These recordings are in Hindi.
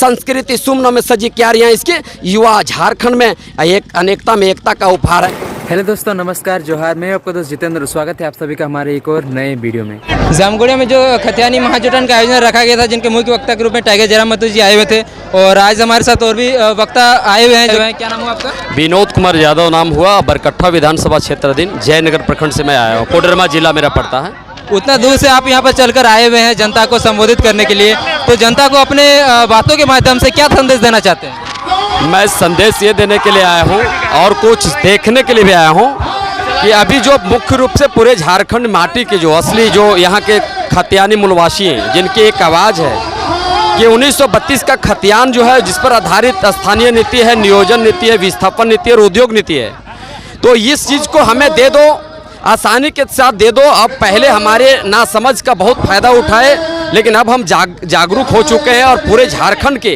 संस्कृति सुमनों में सजी क्यारियाँ इसके युवा झारखंड में एक अनेकता में एकता का उपहार है। हेलो दोस्तों, नमस्कार, जोहार। मैं आपका दोस्त जितेंद्र, स्वागत है आप सभी का हमारे एक और नए वीडियो में। जामगोड़िया में जो खतियानी महाजुटान का आयोजन रखा गया था, जिनके मुख्य वक्ता के रूप में टाइगर जयराम महतो जी आए हुए थे, और आज हमारे साथ और भी वक्ता आए हुए हैं जो है। क्या नाम हुआ आपका? विनोद कुमार यादव नाम हुआ। बरकट्ठा विधानसभा क्षेत्राधीन जयनगर प्रखंड से मैं आया हूँ। कोडरमा जिला मेरा पड़ता है। उतना दूर से आप यहाँ पर चलकर आए हुए हैं जनता को संबोधित करने के लिए, तो जनता को अपने बातों के माध्यम से क्या संदेश देना चाहते हैं? मैं संदेश ये देने के लिए आया हूँ और कुछ देखने के लिए भी आया हूँ कि अभी जो मुख्य रूप से पूरे झारखंड माटी के जो असली जो यहाँ के खतियानी मूलवासी हैं, जिनकी एक आवाज़ है कि 1932 का खतियान जो है, जिस पर आधारित स्थानीय नीति है, नियोजन नीति है, विस्थापन नीति है और उद्योग नीति है, तो इस चीज़ को हमें दे दो, आसानी के साथ दे दो। अब पहले हमारे नासमझ का बहुत फ़ायदा उठाए, लेकिन अब हम जागरूक हो चुके हैं और पूरे झारखंड के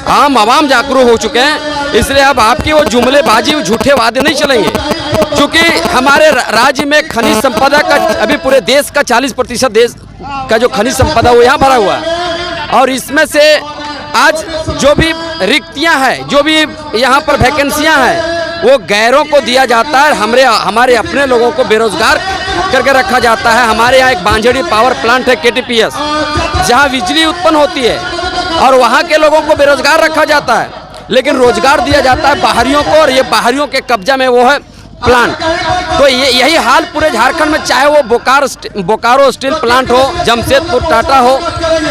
आम आवाम जागरूक हो चुके हैं। इसलिए अब आपकी वो जुमलेबाजी, झूठे वादे नहीं चलेंगे, क्योंकि हमारे राज्य में खनिज संपदा का अभी पूरे देश का 40% देश का जो खनिज संपदा वो यहाँ भरा हुआ है, और इसमें से आज जो भी रिक्तियाँ हैं, जो भी यहाँ पर वैकेंसियाँ हैं, वो गैरों को दिया जाता है। हमारे अपने लोगों को बेरोजगार करके रखा जाता है। हमारे यहाँ एक बांझड़ी पावर प्लांट है KTPS, जहाँ बिजली उत्पन्न होती है, और वहाँ के लोगों को बेरोजगार रखा जाता है, लेकिन रोजगार दिया जाता है बाहरियों को, और ये बाहरियों के कब्जा में वो है प्लांट। तो यही हाल पूरे झारखंड में, चाहे वो बोकारो स्टील प्लांट हो, जमशेदपुर टाटा हो,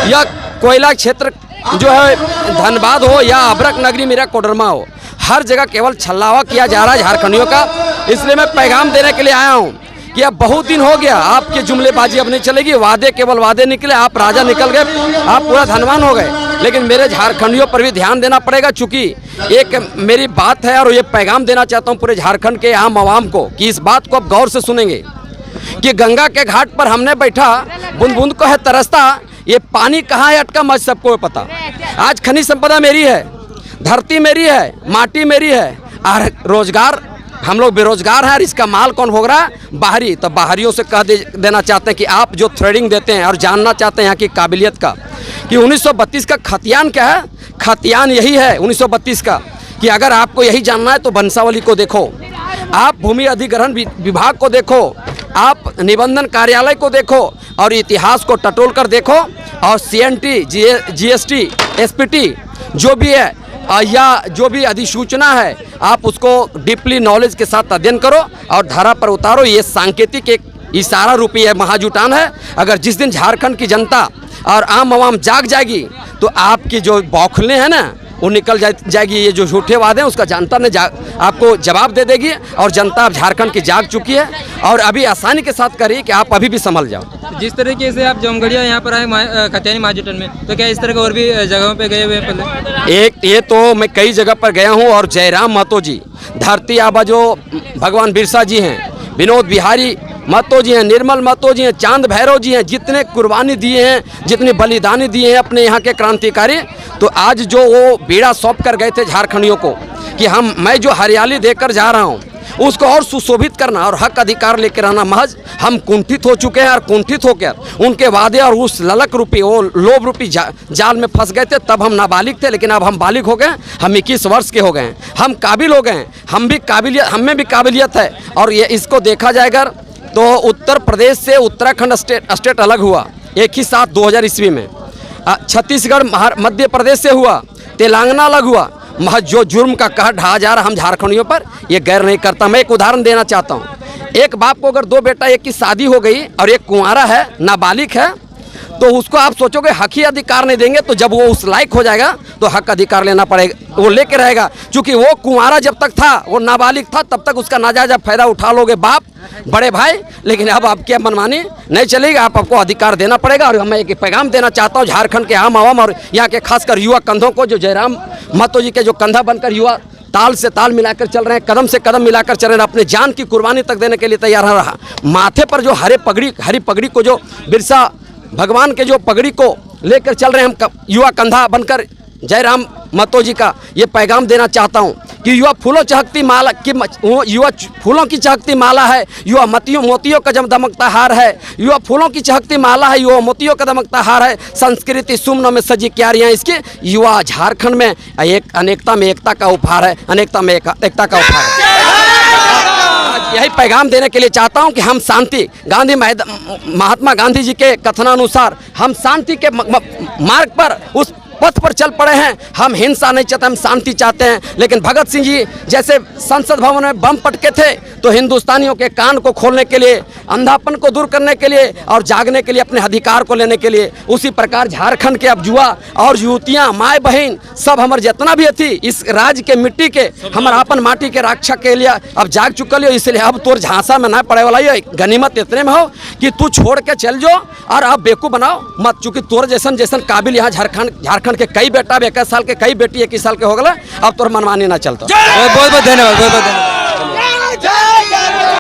या कोयला क्षेत्र जो है धनबाद हो, या अभरक नगरी मेरा कोडरमा हो, हर जगह केवल छल्लावा किया जा रहा है झारखंडियों का। इसलिए मैं पैगाम देने के लिए आया हूँ कि अब बहुत दिन हो गया, आपकी जुमलेबाजी अब नहीं चलेगी। वादे केवल वादे निकले, आप राजा निकल गए, आप पूरा धनवान हो गए, लेकिन मेरे झारखंडियों पर भी ध्यान देना पड़ेगा। चूँकि एक मेरी बात है और ये पैगाम देना चाहता हूँ पूरे झारखंड के आम आवाम को, कि इस बात को अब गौर से सुनेंगे कि गंगा के घाट पर हमने बैठा, बूंद बूंद को है तरसता, ये पानी कहाँ है अटका मज सबको पता। आज खनिज संपदा मेरी है, धरती मेरी है, माटी मेरी है, और रोजगार हम लोग बेरोजगार हैं, और इसका माल कौन भोग रहा है? बाहरी। तो बाहरियों से कह देना चाहते हैं कि आप जो थ्रेडिंग देते हैं और जानना चाहते हैं यहाँ की काबिलियत का, कि 1932 का खतियान क्या है। खतियान यही है 1932 का, कि अगर आपको यही जानना है तो बंसावली को देखो, आप भूमि अधिग्रहण विभाग को देखो, आप निबंधन कार्यालय को देखो, और इतिहास को टटोल कर देखो, और CNT, GST, SPT जो भी है, या जो भी अधिसूचना है, आप उसको डीपली नॉलेज के साथ अध्ययन करो और धारा पर उतारो। ये सांकेतिक एक इशारा रूपी है, महाजुटान है। अगर जिस दिन झारखंड की जनता और आम आवाम जाग जाएगी, तो आपकी जो बौखलें हैं ना, वो निकल जाएगी। ये जो झूठे वादे हैं, उसका जनता ने आपको जवाब दे देगी, और जनता अब झारखंड की जाग चुकी है, और अभी आसानी के साथ करिए कि आप अभी भी संभल जाओ। जिस तरीके से आप जमगढ़िया यहाँ पर आए खतियानी महाजुटान में, तो क्या इस तरह के और भी जगहों पे गए हुए हैं पहले? ये तो मैं कई जगह पर गया हूँ, और जयराम महतो जी, धरती आबा जो भगवान बिरसा जी हैं, विनोद बिहारी महतो जी हैं, निर्मल महतो जी हैं, चांद भैरव जी हैं, जितने कुर्बानी दिए हैं, जितने बलिदानी दिए हैं अपने यहाँ के क्रांतिकारी, तो आज जो वो बीड़ा सौंप कर गए थे झारखंडियों को, कि मैं जो हरियाली देकर जा रहा हूँ उसको और सुशोभित करना और हक अधिकार लेकर आना, महज हम कुंठित हो चुके हैं, और कुंठित होकर उनके वादे और उस ललक रूपी, वो लोभ रूपी जाल में फंस गए थे। तब हम नाबालिग थे, लेकिन अब हम बालिग हो गए, हम 21 वर्ष के हो गए हैं, हम काबिल हो गए हैं, हम में भी काबिलियत है। और ये इसको देखा जाएगा तो उत्तर प्रदेश से उत्तराखंड स्टेट अलग हुआ एक ही साथ 2000 ईस्वी में, छत्तीसगढ़ मध्य प्रदेश से हुआ, तेलंगाना अलग हुआ। महज जो जुर्म का कहर ढहा जा रहा हम झारखंडियों पर, ये गैर नहीं करता। मैं एक उदाहरण देना चाहता हूँ। एक बाप को अगर 2 बेटा, एक की शादी हो गई और एक कुंवारा है, नाबालिग है, तो उसको आप सोचोगे हक ही अधिकार नहीं देंगे, तो जब वो उस लायक हो जाएगा तो हक अधिकार लेना पड़ेगा, वो लेके रहेगा। क्योंकि वो कुंवारा जब तक था, वो नाबालिग था, तब तक उसका नाजायज फायदा उठा लोगे बाप, बड़े भाई। लेकिन अब आपकी मनमानी नहीं चलेगी, आपको अधिकार देना पड़ेगा। और मैं एक पैगाम देना चाहता हूँ झारखंड के आम आवाम और यहाँ के खासकर युवा कंधों को, जो जयराम महतो जी के जो कंधा बनकर युवा ताल से ताल मिलाकर चल रहे हैं, कदम से कदम मिलाकर चल रहे हैं, अपने जान की कुर्बानी तक देने के लिए तैयार हो रहा। माथे पर जो हरी पगड़ी को, जो बिरसा भगवान के जो पगड़ी को लेकर चल रहे हैं हम युवा कंधा बनकर, जयराम महतो जी का ये पैगाम देना चाहता हूँ कि युवा फूलों चहकती माला की युवा फूलों की चहकती माला है, युवा मोतियों का दमकता हार है, युवा फूलों की चहकती माला है, युवा मोतियों का दमकता हार है, संस्कृति सुमनों में सजी क्यारियाँ इसके, युवा झारखंड में एक अनेकता में एकता का उपहार है, अनेकता में एकता का उपहार है। यही पैगाम देने के लिए चाहता हूं कि हम शांति महात्मा गांधी जी के कथनानुसार हम शांति के मार्ग पर उस पथ पर चल पड़े हैं। हम हिंसा नहीं चाहते, हम शांति चाहते हैं। लेकिन भगत सिंह जी जैसे संसद भवन में बम पटके थे तो हिंदुस्तानियों के कान को खोलने के लिए, अंधापन को दूर करने के लिए और जागने के लिए, अपने अधिकार को लेने के लिए, उसी प्रकार झारखंड के अब युवा और युवतियां, माए बहन सब हमारे जितना भी थी इस राज्य के मिट्टी के हमारे अपन माटी के रक्षा के लिए अब जाग चुकल हो। इसलिए अब तोर झांसा में ना पड़े वाला ये गनीमत इतने में हो कि तू छोड़ के चल जाओ और अब बेवकूफ बनाओ मत, चूंकि तोर जैसन काबिल यहाँ झारखंड के कई बेटा 21 साल के, कई बेटी 21 साल के हो गए, अब तोर मनमानी ना चलता। बहुत बहुत धन्यवाद, बहुत बहुत धन्यवाद।